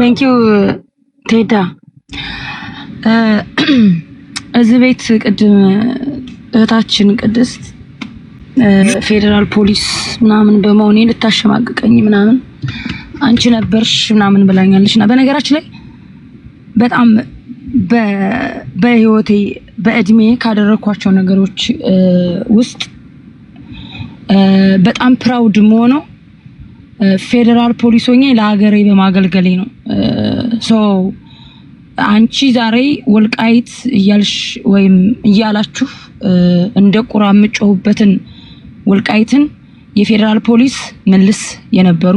Thank you ቴዳ እዚህ ቤት ቅድም እህታችን ቅድስት ፌደራል ፖሊስ ምናምን በመሆኔ ልታሸማቅቀኝ ምናምን አንቺ ነበርሽ ምናምን ብላኛለችና በነገራችን ላይ በጣም በህይወቴ በእድሜ ካደረኳቸው ነገሮች ውስጥ በጣም ፕራውድ ሆነው ፌደራል ፖሊስ ሆኜ ለሀገሬ በማገልገሌ ነው። ሶ አንቺ ዛሬ ወልቃይት እያልሽ ወይም እያላችሁ እንደ ቁራ ምጮህበትን ወልቃይትን የፌደራል ፖሊስ መልስ የነበሩ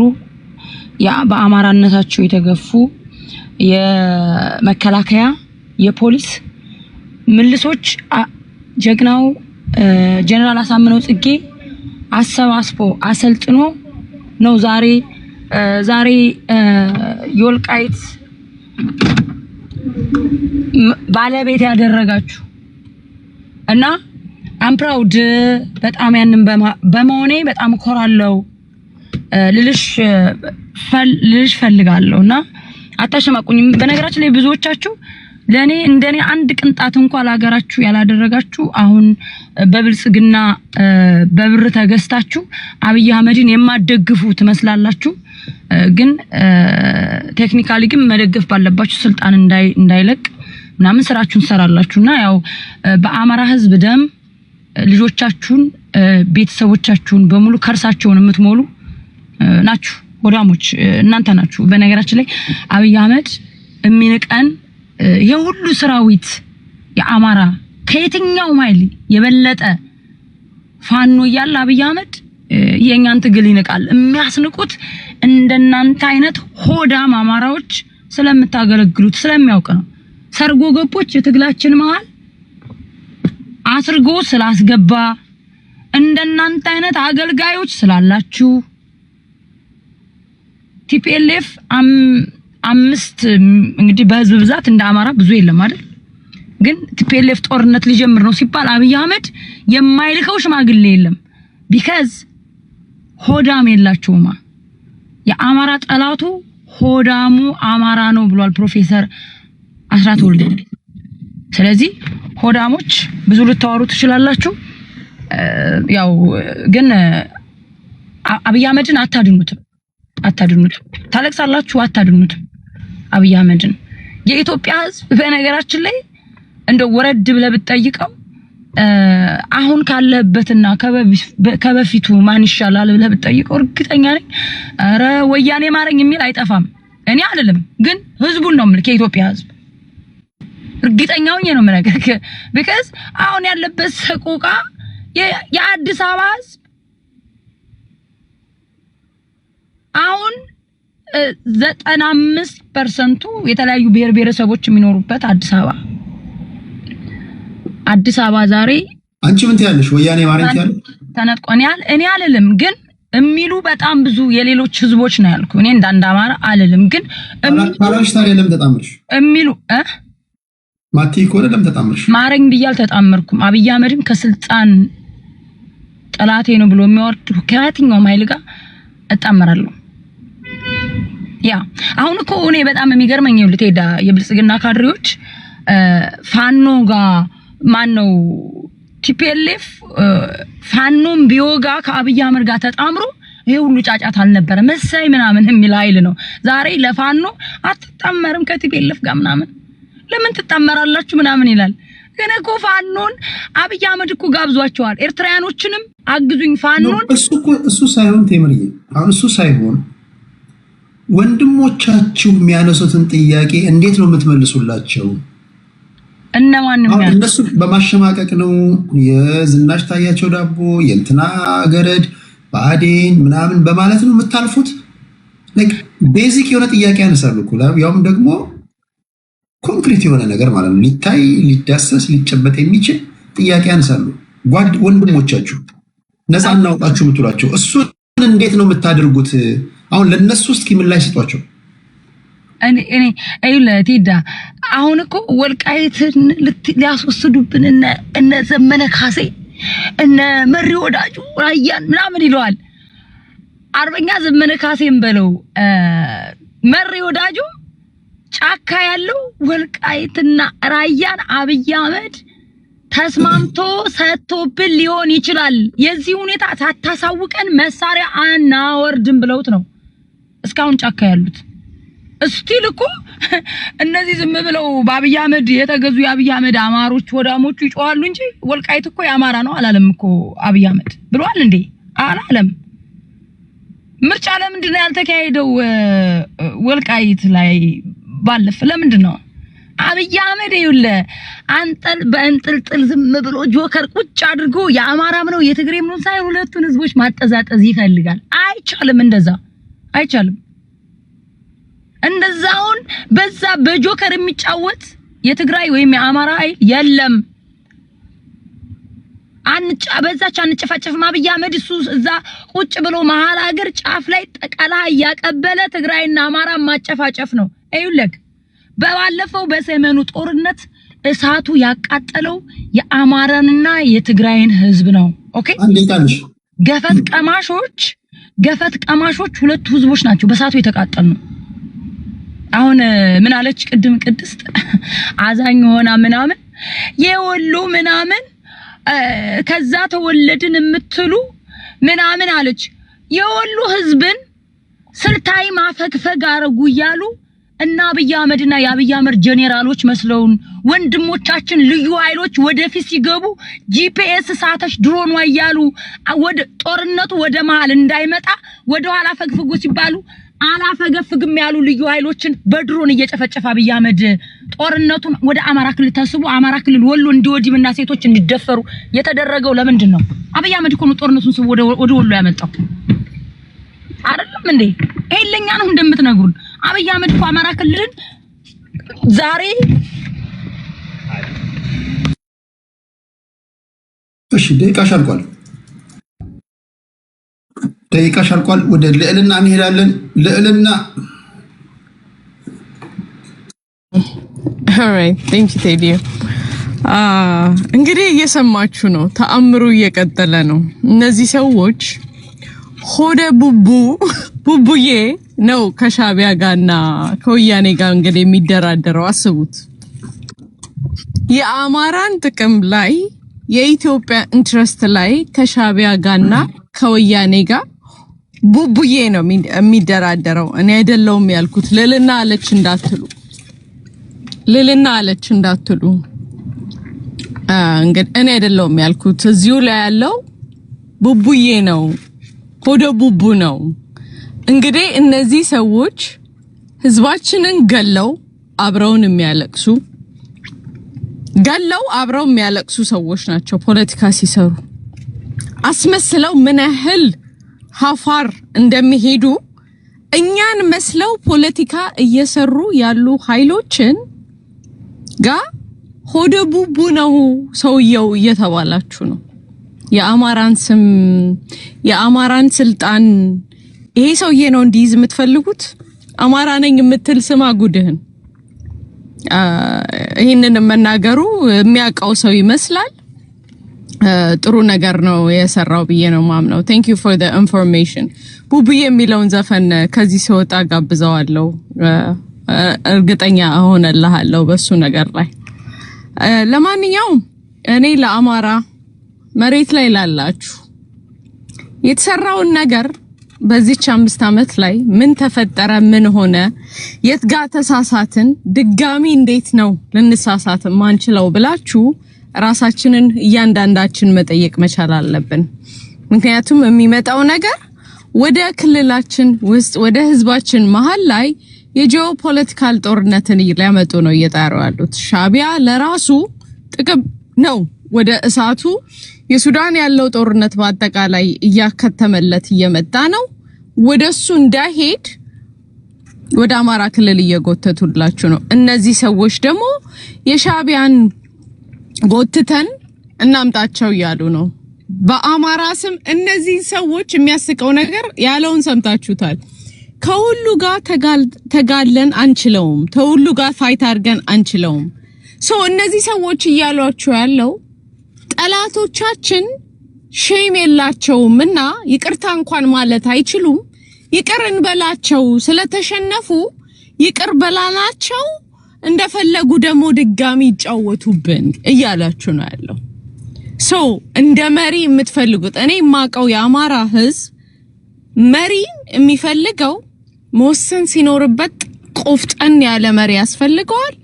በአማራነታቸው የተገፉ የመከላከያ የፖሊስ መልሶች ጀግናው ጀነራል አሳምነው ጽጌ አሰባስቦ አሰልጥኖ ነው ዛሬ የወልቃይት ባለቤት ያደረጋችሁ እና አም ፕራውድ በጣም ያንን በመሆኔ በጣም ኮራለው ልልሽ ፈልጋለሁና አታሸማቁኝም። በነገራችን ላይ ብዙዎቻችሁ ለኔ እንደኔ አንድ ቅንጣት እንኳን ለሀገራችሁ ያላደረጋችሁ አሁን በብልጽግና በብር ተገዝታችሁ አብይ አህመድን የማደግፉ ትመስላላችሁ። ግን ቴክኒካሊ ግን መደገፍ ባለባችሁ ስልጣን እንዳይለቅ ምናምን ስራችሁን ሰራላችሁና ያው በአማራ ህዝብ ደም ልጆቻችሁን ቤተሰቦቻችሁን በሙሉ ከርሳቸውን የምትሞሉ ናችሁ። ወዳሞች እናንተ ናችሁ። በነገራችን ላይ አብይ አህመድ የሚንቀን የሁሉ ሰራዊት የአማራ ከየትኛው ማይል የበለጠ ፋኖ ያለ አብይ አህመድ የኛን ትግል ይንቃል። የሚያስንቁት እንደናንተ አይነት ሆዳም አማራዎች ስለምታገለግሉት ስለሚያውቅ ነው። ሰርጎ ገቦች የትግላችን መሃል አስርጎ ስላስገባ እንደናንተ አይነት አገልጋዮች ስላላችሁ ቲፒኤልኤፍ አምስት እንግዲህ በህዝብ ብዛት እንደ አማራ ብዙ የለም አይደል? ግን ቲፒኤልኤፍ ጦርነት ሊጀምር ነው ሲባል አብይ አህመድ የማይልከው ሽማግሌ የለም። ቢካዝ ሆዳም የላቸውማ። የአማራ ጠላቱ ሆዳሙ አማራ ነው ብሏል ፕሮፌሰር አስራት ወልደ። ስለዚህ ሆዳሞች ብዙ ልታወሩ ትችላላችሁ። ያው ግን አብይ አህመድን አታድኑትም። ታለቅሳላችሁ፣ አታድኑትም አብይ አህመድን። የኢትዮጵያ ህዝብ በነገራችን ላይ እንደው ወረድ ብለ ብትጠይቀው አሁን ካለበትና ከበፊቱ ማን ይሻላል ብለ ብትጠይቀው እርግጠኛ ነኝ አረ ወያኔ ማረኝ የሚል አይጠፋም። እኔ አይደለም ግን ህዝቡን ነው የምልህ፣ የኢትዮጵያ ህዝብ እርግጠኛው ነው የምነግርህ። because አሁን ያለበት ሰቆቃ የአዲስ አበባ ህዝብ አሁን 95% የተለያዩ ብሔር ብሔረሰቦች የሚኖሩበት አዲስ አበባ ዛሬ አንቺ ምን ትያለሽ? ወያኔ ማረኝ ትያለሽ? ተነጥቆኛል እኔ አልልም፣ ግን የሚሉ በጣም ብዙ የሌሎች ህዝቦች ነው ያልኩ። እኔ እንዳንድ አማራ አልልም፣ ግን ታላሽ ታዲያ ለምን ተጣመርሽ? የሚሉ ማቲ ኮለ ለምን ተጣመርሽ? ማረኝ ብያል ተጣመርኩም። አብይ አህመድን ከስልጣን ጠላቴ ነው ብሎ የሚወርድ ከየትኛውም ኃይል ጋር እጣመራለሁ። ያ አሁን እኮ እኔ በጣም የሚገርመኝ ልትሄዳ የብልጽግና ካድሬዎች ፋኖ ጋር ማነው ቲፒኤልኤፍ ፋኖም ቢዮጋ ከአብይ አህመድ ጋር ተጣምሮ ይሄ ሁሉ ጫጫት አልነበረ መሳይ ምናምን የሚል ኃይል ነው ዛሬ ለፋኖ አትጣመርም ከቲፒኤልኤፍ ጋር ምናምን ለምን ትጣመራላችሁ ምናምን ይላል። ግን እኮ ፋኖን አብይ አህመድ እኮ ጋብዟቸዋል። ኤርትራያኖችንም አግዙኝ ፋኖን እሱ ሳይሆን ቴምርዬ አሁን እሱ ሳይሆን ወንድሞቻችሁ የሚያነሱትን ጥያቄ እንዴት ነው የምትመልሱላቸው? እነሱ በማሸማቀቅ ነው የዝናሽ ታያቸው ዳቦ የእንትና ገረድ ባዴን ምናምን በማለት ነው የምታልፉት? ቤዚክ የሆነ ጥያቄ ያነሳሉ እኮ ያውም ደግሞ ኮንክሪት የሆነ ነገር ማለት ነው። ሊታይ ሊዳሰስ ሊጨበጥ የሚችል ጥያቄ ያነሳሉ ወንድሞቻችሁ ነፃ እናውጣችሁ የምትሏቸው። እሱን እንዴት ነው የምታደርጉት? አሁን ለነሱ እስኪ ምላሽ ስጧቸው። እኔ ቴዳ አሁን እኮ ወልቃይትን ሊያስወስዱብን እነ ዘመነ ካሴ እነ መሪ ወዳጁ ራያን ምናምን ይለዋል። አርበኛ ዘመነ ካሴን በለው መሪ ወዳጁ ጫካ ያለው ወልቃይትና ራያን አብይ አህመድ ተስማምቶ ሰጥቶብን ሊሆን ይችላል። የዚህ ሁኔታ ሳታሳውቀን መሳሪያ አናወርድም ብለውት ነው እስካሁን ጫካ ያሉት። እስቲል እኮ እነዚህ ዝም ብለው በአብይ አህመድ የተገዙ የአብይ አህመድ አማሮች ወዳሞቹ ይጮሃሉ እንጂ ወልቃይት እኮ የአማራ ነው አላለም እኮ አብይ አህመድ ብሏል እንዴ? አላለም። ምርጫ ለምንድን ነው ያልተካሄደው ወልቃይት ላይ ባለፈ? ለምንድን ነው አብይ አህመድ ይውለ አንጠል በእንጥልጥል ዝም ብሎ ጆከር ቁጭ አድርጎ የአማራም ነው የትግሬም ነው ሳይሆን ሁለቱን ህዝቦች ማጠዛጠዝ ይፈልጋል። አይቻልም፣ እንደዛ አይቻልም። እንደዛውን በዛ በጆከር የሚጫወት የትግራይ ወይም የአማራ ኃይል የለም። በዛች አንጨፋጨፍም። አብይ አህመድ እሱ እዛ ቁጭ ብሎ መሀል ሀገር ጫፍ ላይ ጠቀላ ያቀበለ ትግራይና አማራ ማጨፋጨፍ ነው። አይውለክ በባለፈው በሰሜኑ ጦርነት እሳቱ ያቃጠለው የአማራንና የትግራይን ህዝብ ነው። ኦኬ ገፈት ቀማሾች ሁለቱ ህዝቦች ናቸው በእሳቱ የተቃጠሉ ነው። አሁን ምን አለች ቅድም ቅድስት አዛኝ ሆና ምናምን የወሎ ምናምን ከዛ ተወለድን የምትሉ ምናምን አለች። የወሎ ህዝብን ስልታይ ማፈግፈግ አረጉ እያሉ እና አብይ አህመድና የአብይ አህመድ ጄኔራሎች መስለውን ወንድሞቻችን ልዩ ኃይሎች ወደፊት ሲገቡ ጂፒኤስ ሳተሽ ድሮን ወያሉ ወደ ጦርነቱ ወደ መሃል እንዳይመጣ ወደ ኋላ ፈግፍጉ ሲባሉ አላፈገፍግም ያሉ ልዩ ኃይሎችን በድሮን እየጨፈጨፈ አብይ አህመድ ጦርነቱን ወደ አማራ ክልል ተስቦ አማራ ክልል ወሎ እንዲወድምና ሴቶች እንዲደፈሩ የተደረገው ለምንድን ነው? አብይ አህመድ እኮ ነው ጦርነቱን ስቦ ወደ ወሎ ያመጣው አይደለም እንዴ? ይሄለኛ ነው እንደምትነግሩን። አብይ አህመድ እኮ አማራ ክልልን ዛሬ እሺ ደቂቃ ሻልቋል። ወደ ልዕልና እንሄዳለን። ልዕልና alright thank you Teddy እንግዲህ እየሰማችሁ ነው። ተአምሩ እየቀጠለ ነው። እነዚህ ሰዎች ሆደ ቡቡዬ ነው ከሻቢያ ጋርና ከወያኔ ጋር እንግዲህ የሚደራደረው። አስቡት፣ የአማራን ጥቅም ላይ የኢትዮጵያ ኢንትረስት ላይ ከሻቢያ ጋርና ከወያኔ ጋር ቡቡዬ ነው የሚደራደረው። እኔ አይደለሁም ያልኩት። ልዕልና አለች እንዳትሉ እንግዲህ እኔ አይደለሁም ያልኩት። እዚሁ ላይ ያለው ቡቡዬ ነው፣ ሆደ ቡቡ ነው። እንግዲህ እነዚህ ሰዎች ህዝባችንን ገለው አብረውን የሚያለቅሱ ሰዎች ናቸው። ፖለቲካ ሲሰሩ አስመስለው ምን ያህል ሀፋር እንደሚሄዱ እኛን መስለው ፖለቲካ እየሰሩ ያሉ ኃይሎችን ጋር ሆደ ቡቡ ነው ሰውየው እየተባላችሁ ነው። የአማራን ስልጣን ይሄ ሰውዬ ነው እንዲይዝ የምትፈልጉት። አማራ ነኝ የምትል ስማ ጉድህን። ይሄንን መናገሩ የሚያውቀው ሰው ይመስላል። ጥሩ ነገር ነው የሰራው ብዬ ነው ማምነው። thank you for the information። ቡቡዬ የሚለውን ዘፈን ከዚህ ሲወጣ ጋብዘዋለሁ። እርግጠኛ ሆነልሃለሁ በሱ ነገር ላይ። ለማንኛውም እኔ ለአማራ መሬት ላይ ላላችሁ የተሰራውን ነገር በዚች 5 አመት ላይ ምን ተፈጠረ፣ ምን ሆነ፣ የት ጋር ተሳሳትን፣ ድጋሚ እንዴት ነው ልንሳሳት ማንችለው ብላችሁ ራሳችንን እያንዳንዳችን መጠየቅ መቻል አለብን። ምክንያቱም የሚመጣው ነገር ወደ ክልላችን ውስጥ ወደ ህዝባችን መሃል ላይ የጂኦፖለቲካል ጦርነትን ሊያመጡ ነው እየጣሩ ያሉት። ሻቢያ ለራሱ ጥቅም ነው ወደ እሳቱ የሱዳን ያለው ጦርነት በአጠቃላይ እያከተመለት እየመጣ ነው። ወደሱ እንዳይሄድ ወደ አማራ ክልል እየጎተቱላችሁ ነው። እነዚህ ሰዎች ደግሞ የሻቢያን ጎትተን እናምጣቸው እያሉ ነው በአማራ ስም። እነዚህ ሰዎች የሚያስቀው ነገር ያለውን ሰምታችሁታል። ከሁሉ ጋር ተጋለን አንችለውም፣ ከሁሉ ጋር ፋይት አድርገን አንችለውም። እነዚህ ሰዎች እያሏቸው ያለው ጠላቶቻችን ሼም የላቸውምና ይቅርታ እንኳን ማለት አይችሉም። ይቅር እንበላቸው፣ ስለተሸነፉ ይቅር በላናቸው እንደፈለጉ ደግሞ ድጋሚ ይጫወቱብን እያላችሁ ነው ያለው። እንደ መሪ የምትፈልጉት እኔ ማቀው የአማራ ህዝብ መሪ የሚፈልገው መወሰን ሲኖርበት ቆፍጠን ያለ መሪ ያስፈልገዋል።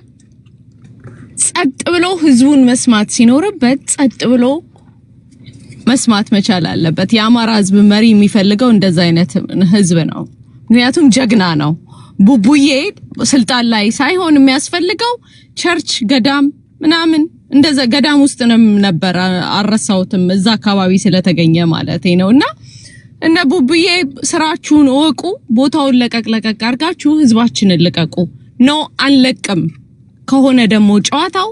ጸጥ ብሎ ህዝቡን መስማት ሲኖርበት ጸጥ ብሎ መስማት መቻል አለበት። የአማራ ህዝብ መሪ የሚፈልገው እንደዛ አይነት ህዝብ ነው። ምክንያቱም ጀግና ነው። ቡቡዬ ስልጣን ላይ ሳይሆን የሚያስፈልገው ቸርች ገዳም ምናምን እንደዛ ገዳም ውስጥ ነበር አረሳውትም እዛ አካባቢ ስለተገኘ ማለት ነውና እነ ቡቡዬ ስራችሁን ወቁ፣ ቦታውን ለቀቅ አርጋችሁ ህዝባችንን ልቀቁ። አንለቅም ከሆነ ደግሞ ጨዋታው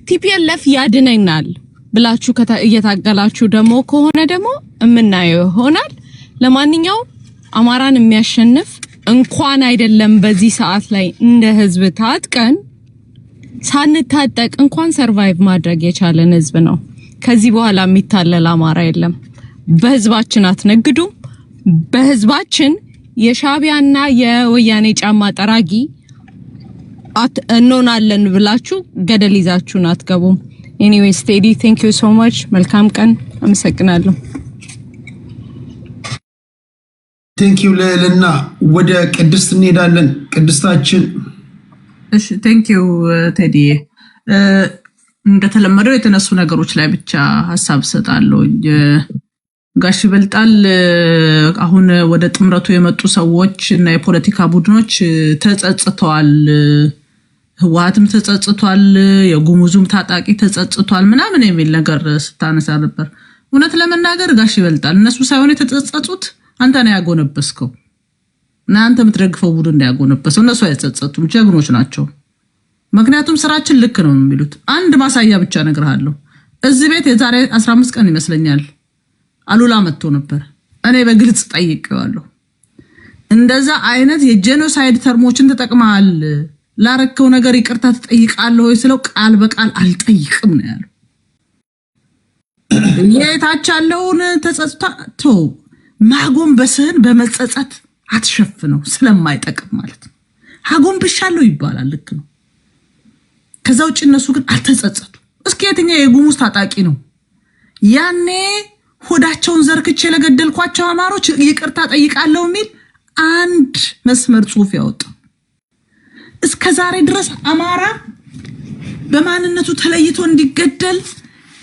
ቲፒኤልኤፍ ያድነናል ብላችሁ እየታገላችሁ ደግሞ ከሆነ ደግሞ እምናየው ይሆናል። ለማንኛውም አማራን የሚያሸንፍ እንኳን አይደለም በዚህ ሰዓት ላይ እንደ ህዝብ ታጥቀን ሳንታጠቅ እንኳን ሰርቫይቭ ማድረግ የቻለን ህዝብ ነው። ከዚህ በኋላ የሚታለል አማራ የለም። በህዝባችን አትነግዱም። በህዝባችን የሻቢያና የወያኔ ጫማ ጠራጊ እንሆናለን ብላችሁ ገደል ይዛችሁን አትገቡም። ኤኒዌይስ ቴዲ ቴንክ ዩ ሶ ማች። መልካም ቀን። አመሰግናለሁ። ቴንክ ዩ ለልና ወደ ቅድስት እንሄዳለን። ቅድስታችን እሺ ቴንክ ዩ ቴዲ። እንደተለመደው የተነሱ ነገሮች ላይ ብቻ ሐሳብ ሰጣለሁ። ጋሽ ይበልጣል አሁን ወደ ጥምረቱ የመጡ ሰዎች እና የፖለቲካ ቡድኖች ተጸጽተዋል፣ ህወሓትም ተጸጽቷል፣ የጉሙዙም ታጣቂ ተጸጽቷል ምናምን የሚል ነገር ስታነሳ ነበር። እውነት ለመናገር ጋሽ ይበልጣል እነሱ ሳይሆን የተጸጸቱት አንተ ነው ያጎነበስከው እና አንተ የምትደግፈው ቡድን እንዳያጎነበሰው። እነሱ አይጸጸቱም፣ ጀግኖች ናቸው። ምክንያቱም ስራችን ልክ ነው የሚሉት። አንድ ማሳያ ብቻ እነግርሃለሁ። እዚህ ቤት የዛሬ 15 ቀን ይመስለኛል አሉላ መጥቶ ነበር። እኔ በግልጽ ጠይቄዋለሁ። እንደዛ አይነት የጄኖሳይድ ተርሞችን ተጠቅመሃል፣ ላረከው ነገር ይቅርታ ትጠይቃለህ ወይ ስለው ቃል በቃል አልጠይቅም ነው ያለው። የታቻለውን ተጸጽቶ ማጎንበስህን በመጸጸት አትሸፍነው፣ ስለማይጠቅም ማለት ነው። አጎንብሻለሁ ይባላል፣ ልክ ነው። ከዛ ውጭ እነሱ ግን አልተጸጸቱ። እስኪ የትኛው የጉሙዝ ታጣቂ ነው ያኔ ሆዳቸውን ዘርክቼ ለገደልኳቸው አማሮች ይቅርታ ጠይቃለሁ የሚል አንድ መስመር ጽሑፍ ያወጣ? እስከ ዛሬ ድረስ አማራ በማንነቱ ተለይቶ እንዲገደል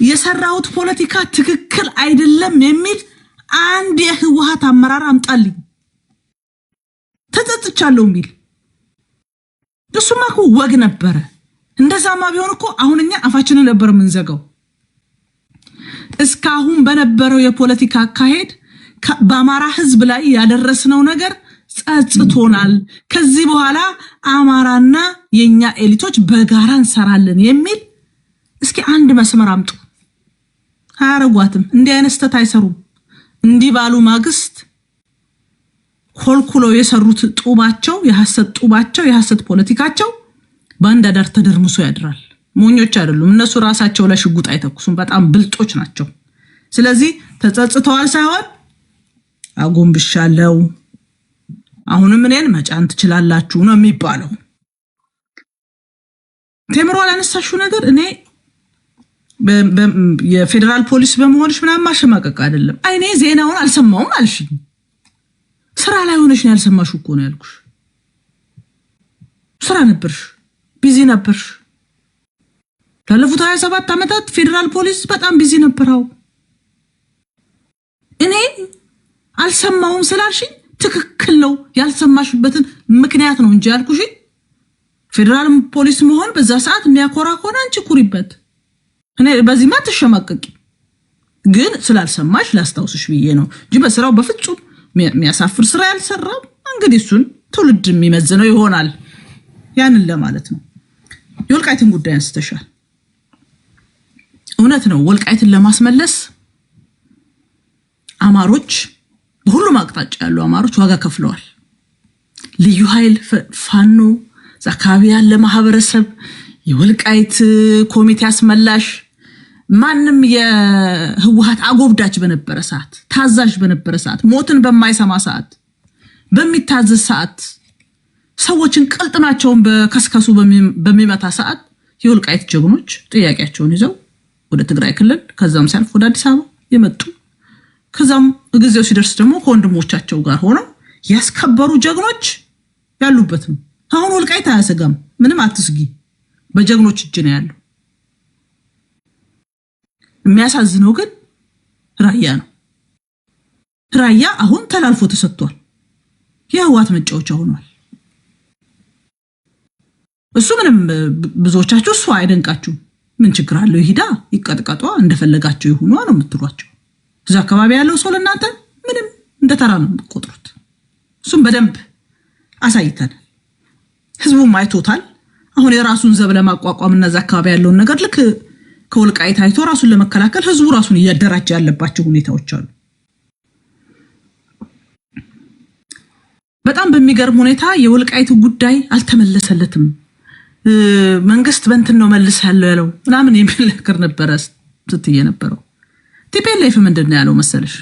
የሰራውት ፖለቲካ ትክክል አይደለም የሚል አንድ የህወሓት አመራር አምጣልኝ ተጸጽቻለሁ የሚል። እሱማ እኮ ወግ ነበረ። እንደዛማ ቢሆን እኮ አሁን እኛ አፋችንን ነበር የምንዘጋው። እስካሁን በነበረው የፖለቲካ አካሄድ በአማራ ህዝብ ላይ ያደረስነው ነገር ጸጽቶናል። ከዚህ በኋላ አማራና የኛ ኤሊቶች በጋራ እንሰራለን የሚል እስኪ አንድ መስመር አምጡ። አያረጓትም። እንዲህ አይነት ስህተት አይሰሩም። እንዲህ ባሉ ማግስት ኮልኩለው የሰሩት ጡባቸው፣ የሐሰት ጡባቸው፣ የሐሰት ፖለቲካቸው በአንድ አዳር ተደርምሶ ያድራል። ሞኞች አይደሉም እነሱ። ራሳቸው ላይ ሽጉጥ አይተኩሱም። በጣም ብልጦች ናቸው። ስለዚህ ተጸጽተዋል ሳይሆን አጎንብሻለሁ፣ አሁንም እኔን መጫን ትችላላችሁ ነው የሚባለው። ቴምሮ ያነሳሽው ነገር እኔ የፌደራል ፖሊስ በመሆንሽ ምናምን ማሸማቀቅ አይደለም። አይኔ ዜናውን አልሰማውም አልሽኝ። ስራ ላይ ሆነሽ ነው ያልሰማሽው እኮ ነው ያልኩሽ። ስራ ነበርሽ፣ ቢዚ ነበርሽ። ባለፉት 27 ዓመታት ፌደራል ፖሊስ በጣም ቢዚ ነበርው። እኔ አልሰማውም ስላልሽኝ ትክክል ነው። ያልሰማሽበትን ምክንያት ነው እንጂ ያልኩሽ ፌደራል ፖሊስ መሆን በዛ ሰዓት የሚያኮራ ከሆነ አንቺ ኩሪበት። እኔ በዚህማ ተሸማቀቂ። ግን ስላልሰማሽ ላስታውስሽ ብዬ ነው እንጂ በስራው በፍጹም የሚያሳፍር ስራ ያልሰራው። እንግዲህ እሱን ትውልድ የሚመዝነው ይሆናል። ያንን ለማለት ነው። የወልቃይትን ጉዳይ አንስተሻል። እውነት ነው። ወልቃይትን ለማስመለስ አማሮች በሁሉም አቅጣጫ ያሉ አማሮች ዋጋ ከፍለዋል። ልዩ ኃይል፣ ፋኖ፣ አካባቢ ያለ ማህበረሰብ፣ የወልቃይት ኮሚቴ አስመላሽ፣ ማንም የህወሓት አጎብዳች በነበረ ሰዓት፣ ታዛዥ በነበረ ሰዓት፣ ሞትን በማይሰማ ሰዓት፣ በሚታዘዝ ሰዓት ሰዎችን ቅልጥማቸውን በከስከሱ በሚመታ ሰዓት የወልቃይት ጀግኖች ጥያቄያቸውን ይዘው ወደ ትግራይ ክልል ከዛም ሲያልፍ ወደ አዲስ አበባ የመጡ ከዛም ጊዜው ሲደርስ ደግሞ ከወንድሞቻቸው ጋር ሆነው ያስከበሩ ጀግኖች ያሉበት ነው። አሁን ወልቃይት አያሰጋም፣ ምንም አትስጊ፣ በጀግኖች እጅ ነው ያለው። የሚያሳዝነው ግን ራያ ነው። ራያ አሁን ተላልፎ ተሰጥቷል፣ የህዋት መጫወቻ ሆኗል። እሱ ምንም ብዙዎቻችሁ እሱ አይደንቃችሁ፣ ምን ችግር አለው? ይሄዳ ይቀጥቀጧ፣ እንደፈለጋቸው ይሁኑ ነው የምትሏቸው። እዛ አካባቢ ያለው ሰው ለእናንተ ምንም እንደተራ ነው የምትቆጥሩት። እሱም በደንብ አሳይተን ህዝቡም አይቶታል። አሁን የራሱን ዘብ ለማቋቋም እና እዛ አካባቢ ያለውን ነገር ልክ ከወልቃይት አይቶ ራሱን ለመከላከል ህዝቡ ራሱን እያደራጀ ያለባቸው ሁኔታዎች አሉ። በጣም በሚገርም ሁኔታ የወልቃይት ጉዳይ አልተመለሰለትም። መንግስት በእንትን ነው መልሳለሁ ያለው ምናምን የሚል ነገር ነበረ ስትይ ነበረው። ቲፒኤልኤፍ ምንድን ነው ያለው መሰለሽ?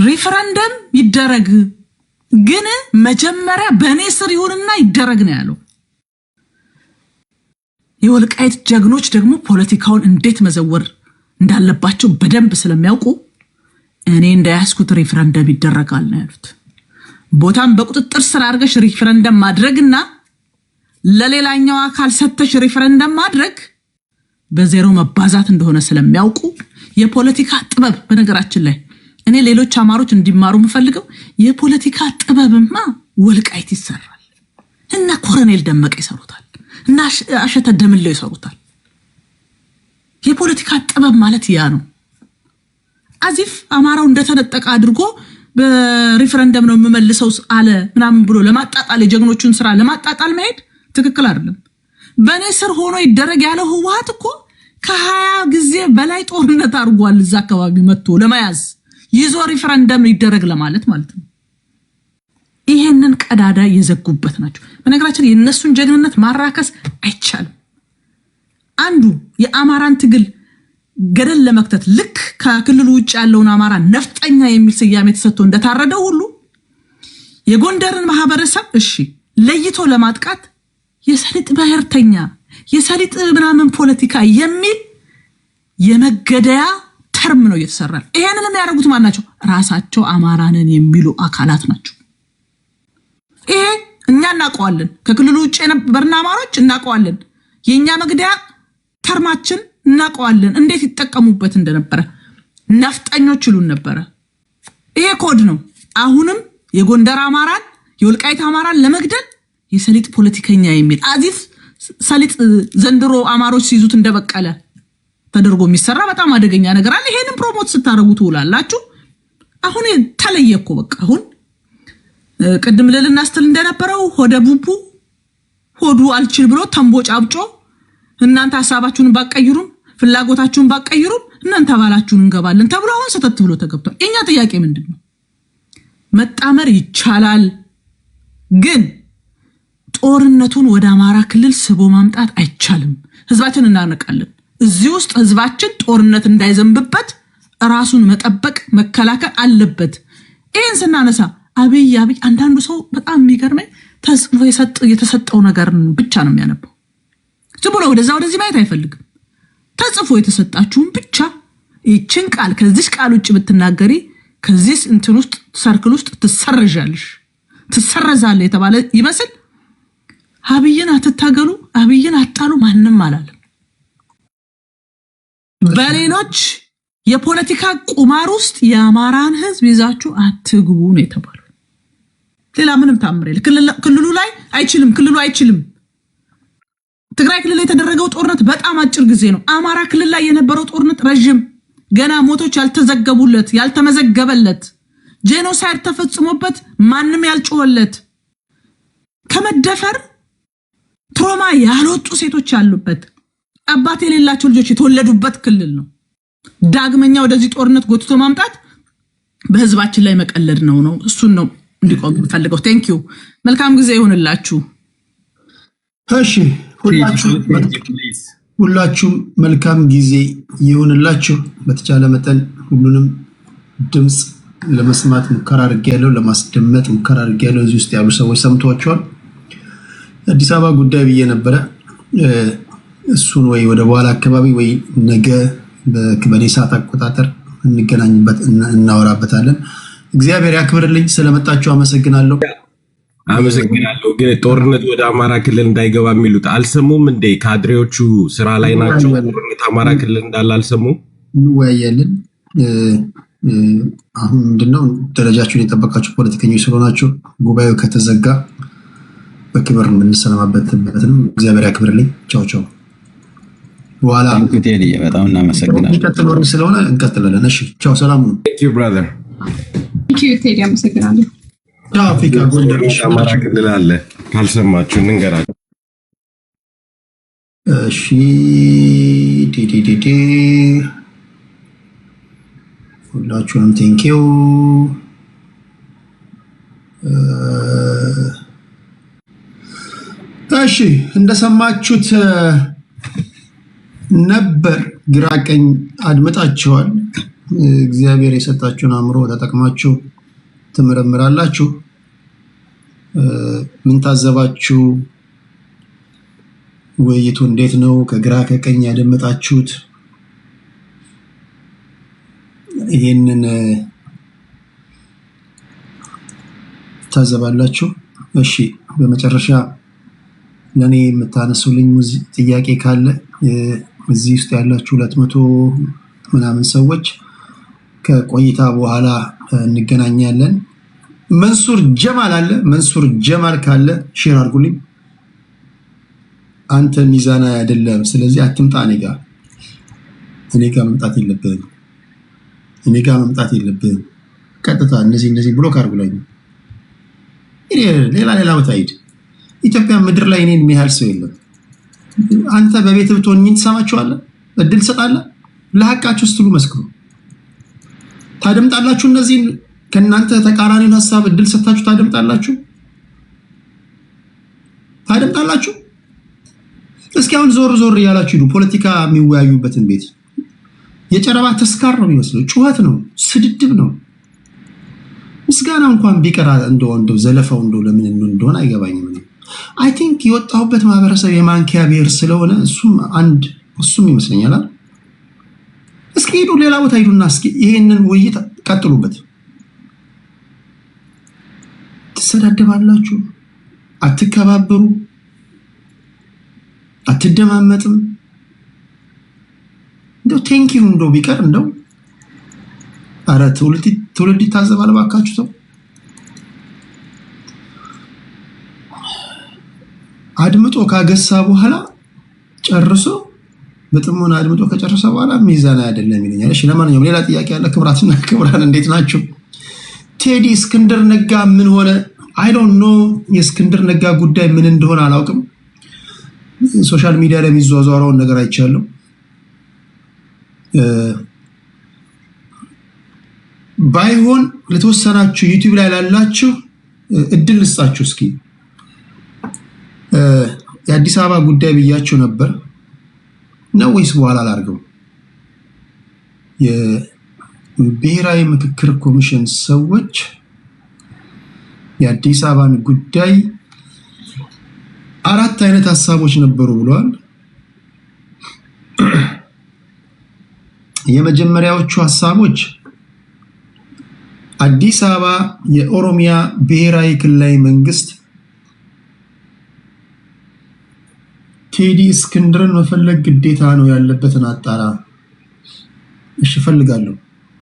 ሪፈረንደም ይደረግ ግን መጀመሪያ በኔ ስር ይሁንና ይደረግ ነው ያለው። የወልቃይት ጀግኖች ደግሞ ፖለቲካውን እንዴት መዘወር እንዳለባቸው በደንብ ስለሚያውቁ እኔ እንዳያስኩት ሪፈረንደም ይደረጋል ነው ያሉት። ቦታም በቁጥጥር ስር አድርገሽ ሪፈረንደም ማድረግና ለሌላኛው አካል ሰተሽ ሪፈረንደም ማድረግ በዜሮ መባዛት እንደሆነ ስለሚያውቁ የፖለቲካ ጥበብ በነገራችን ላይ እኔ ሌሎች አማሮች እንዲማሩ የምፈልገው የፖለቲካ ጥበብማ ወልቃይት ይሰራል እና ኮሎኔል ደመቀ ይሰሩታል እና አሸተ ደምለው ይሰሩታል። የፖለቲካ ጥበብ ማለት ያ ነው። አዚፍ አማራው እንደተነጠቀ አድርጎ በሪፈረንደም ነው የምመልሰው አለ ምናምን ብሎ ለማጣጣል የጀግኖቹን ስራ ለማጣጣል መሄድ ትክክል አይደለም። በኔ ስር ሆኖ ይደረግ ያለው ህወሓት እኮ ከ20 ጊዜ በላይ ጦርነት አድርጓል እዛ አካባቢ መጥቶ ለማያዝ ይዞ ሪፈረንደም ይደረግ ለማለት ማለት ነው። ይሄንን ቀዳዳ የዘጉበት ናቸው። በነገራችን የነሱን ጀግንነት ማራከስ አይቻልም። አንዱ የአማራን ትግል ገደል ለመክተት ልክ ከክልሉ ውጭ ያለውን አማራ ነፍጠኛ የሚል ስያሜ ተሰጥቶ እንደታረደው ሁሉ የጎንደርን ማህበረሰብ እሺ ለይቶ ለማጥቃት የሰሊጥ ብሔርተኛ የሰሊጥ ምናምን ፖለቲካ የሚል የመገደያ ተርም ነው እየተሰራል። ይሄንን የሚያደርጉት ማን ናቸው? ራሳቸው አማራንን የሚሉ አካላት ናቸው። ይሄ እኛ እናውቀዋለን። ከክልሉ ውጭ የነበርን አማሮች እናውቀዋለን። የኛ መግደያ ተርማችን እናውቀዋለን። እንዴት ይጠቀሙበት እንደነበረ ነፍጠኞች ይሉን ነበረ። ይሄ ኮድ ነው። አሁንም የጎንደር አማራን የወልቃይት አማራን ለመግደል የሰሊጥ ፖለቲከኛ የሚል አዚፍ ሰሊጥ ዘንድሮ አማሮች ሲይዙት እንደበቀለ ተደርጎ የሚሰራ በጣም አደገኛ ነገር አለ። ይሄንን ፕሮሞት ስታረጉ ትውላላችሁ። አሁን ተለየኮ በቃ አሁን ቅድም ልልና ስትል እንደነበረው ሆደ ቡቡ ሆዱ አልችል ብሎ ተንቦጭ አብጮ እናንተ ሐሳባችሁን ባቀይሩም ፍላጎታችሁን ባቀይሩም እናንተ ባላችሁን እንገባለን ተብሎ አሁን ሰተት ብሎ ተገብቷል። የኛ ጥያቄ ምንድነው? መጣመር ይቻላል፣ ግን ጦርነቱን ወደ አማራ ክልል ስቦ ማምጣት አይቻልም። ህዝባችን እናነቃለን። እዚህ ውስጥ ህዝባችን ጦርነት እንዳይዘንብበት ራሱን መጠበቅ መከላከል አለበት። ይሄን ስናነሳ አብይ አንዳንዱ ሰው በጣም የሚገርመኝ ተጽፎ የተሰጠው ነገር ብቻ ነው የሚያነበው። ዝም ብሎ ወደዚህ ማየት አይፈልግም። ተጽፎ የተሰጣችሁን ብቻ ይችን ቃል ከዚህ ቃል ውጭ ብትናገሪ ከዚህ እንትን ውስጥ ሰርክል ውስጥ ትሰረዛለህ የተባለ ይመስል አብይን አትታገሉ፣ አብይን አጣሉ ማንንም አላለም። በሌሎች የፖለቲካ ቁማር ውስጥ የአማራን ህዝብ ይዛችሁ አትግቡ ነው የተባለው። ሌላ ምንም ታምር የለ። ክልሉ ላይ አይችልም፣ ክልሉ አይችልም። ትግራይ ክልል የተደረገው ጦርነት በጣም አጭር ጊዜ ነው። አማራ ክልል ላይ የነበረው ጦርነት ረጅም፣ ገና ሞቶች ያልተዘገቡለት ያልተመዘገበለት ጄኖሳይድ ተፈጽሞበት ማንም ያልጮኸለት ከመደፈር ትሮማ ያልወጡ ሴቶች ያሉበት አባት የሌላቸው ልጆች የተወለዱበት ክልል ነው። ዳግመኛ ወደዚህ ጦርነት ጎትቶ ማምጣት በህዝባችን ላይ መቀለድ ነው። እሱን ነው እንዲቆም ፈልገው። ቴንክ ዩ። መልካም ጊዜ ይሁንላችሁ። እሺ ሁላችሁም መልካም ጊዜ ይሁንላችሁ። በተቻለ መጠን ሁሉንም ድምጽ ለመስማት ሙከራ አድርጌያለሁ፣ ለማስደመጥ ሙከራ አድርጌያለሁ። እዚህ ውስጥ ያሉ ሰዎች ሰምቷቸዋል። አዲስ አበባ ጉዳይ ብዬ ነበረ። እሱን ወይ ወደ በኋላ አካባቢ ወይ ነገ በክበኔ ሰዓት አቆጣጠር እንገናኝበት እናወራበታለን። እግዚአብሔር ያክብርልኝ። ስለመጣችሁ አመሰግናለሁ። አመሰግናለሁ። ግን ጦርነት ወደ አማራ ክልል እንዳይገባ የሚሉት አልሰሙም እንዴ? ካድሬዎቹ ስራ ላይ ናቸው። ጦርነት አማራ ክልል እንዳለ አልሰሙም። እንወያያለን። አሁን ምንድነው ደረጃችሁን የጠበቃችሁ ፖለቲከኞች ስለሆናችሁ ጉባኤው ከተዘጋ በክብር የምንሰማበትበትንም እግዚአብሔር ያክብርልኝ። ቻው ቻው። በኋላ እንግዲህ በጣም እናመሰግናለን። እንቀጥላለን ስለሆነ እንቀጥላለን። እሺ ቻው፣ ሰላም ነው። ቴንክ ዩ ብራዘር። ቴንክ ዩ ቴዲ፣ አመሰግናለሁ። ቻው። አፍሪካ ጎንደር አማራ ክልል አለ ካልሰማችሁ እንገራለን። እሺ ዲዲዲዲ ሁላችሁንም ቴንክ ዩ። እሺ እንደሰማችሁት ነበር። ግራ ቀኝ አድምጣችኋል። እግዚአብሔር የሰጣችሁን አእምሮ ተጠቅማችሁ ትመረምራላችሁ። ምን ታዘባችሁ? ውይይቱ እንዴት ነው? ከግራ ከቀኝ ያደመጣችሁት ይሄንን ታዘባላችሁ። እሺ በመጨረሻ ለኔ የምታነሱልኝ ጥያቄ ካለ እዚህ ውስጥ ያላችሁ 200 ምናምን ሰዎች ከቆይታ በኋላ እንገናኛለን። መንሱር ጀማል አለ። መንሱር ጀማል ካለ ሼር አድርጉልኝ። አንተ ሚዛና አይደለም፣ ስለዚህ አትምጣ እኔ ጋር መምጣት የለብህም። እኔ ጋር መምጣት የለብህም። ቀጥታ እነዚህ ብሎክ አድርጉልኝ። ሌላ ቦታ ሂድ። ኢትዮጵያ ምድር ላይ እኔን የሚያህል ሰው የለም። አንተ በቤት ብትሆን ምን ትሰማችኋለህ? እድል ትሰጣለህ? ለሐቃችሁ ስትሉ መስክሩ። ታደምጣላችሁ። እነዚህን ከእናንተ ተቃራኒውን ሀሳብ እድል ሰጥታችሁ ታደምጣላችሁ። እስኪ አሁን ዞር እያላችሁ ሂዱ። ፖለቲካ የሚወያዩበትን ቤት የጨረባ ተስካር ነው የሚመስለው። ጩኸት ነው፣ ስድድብ ነው። ምስጋና እንኳን ቢቀራ እንደው ዘለፋው ለምን እንደሆነ አይገባኝም። አይ ቲንክ የወጣሁበት ማህበረሰብ የማንኪያ ብሔር ስለሆነ እሱም ይመስለኛል። እስኪ ሂዱ፣ ሌላ ቦታ ሂዱና እስኪ ይሄንን ውይይት ቀጥሉበት። ትሰዳደባላችሁ፣ አትከባበሩ፣ አትደማመጥም። እንደው ቴንኪው ቢቀር ኧረ ትውልድ ይታዘባል። እባካችሁ ተው። አድምጦ ካገሳ በኋላ ጨርሶ በጥሞና አድምጦ ከጨረሰ በኋላ ሚዛን አይደለም ይለኛል። እሺ ለማንኛውም ሌላ ጥያቄ ያለ? ክብራትና ክብራን እንዴት ናችሁ? ቴዲ እስክንድር ነጋ ምን ሆነ? አይ ዶንት ኖ። የእስክንድር ነጋ ጉዳይ ምን እንደሆነ አላውቅም። ሶሻል ሚዲያ ላይ የሚዟዟረውን ነገር አይቻለሁ። ባይሆን ለተወሰናችሁ ዩቲዩብ ላይ ላላችሁ እድል ልስጣችሁ። እስኪ የአዲስ አበባ ጉዳይ ብያችሁ ነበር ነው ወይስ በኋላ ላድርገው? የብሔራዊ ምክክር ኮሚሽን ሰዎች የአዲስ አበባን ጉዳይ 4 አይነት ሀሳቦች ነበሩ ብለዋል። የመጀመሪያዎቹ ሀሳቦች አዲስ አበባ የኦሮሚያ ብሔራዊ ክልላዊ መንግስት ቴዲ እስክንድርን መፈለግ ግዴታ ነው ያለበትን አጣራ። እሺ እፈልጋለሁ።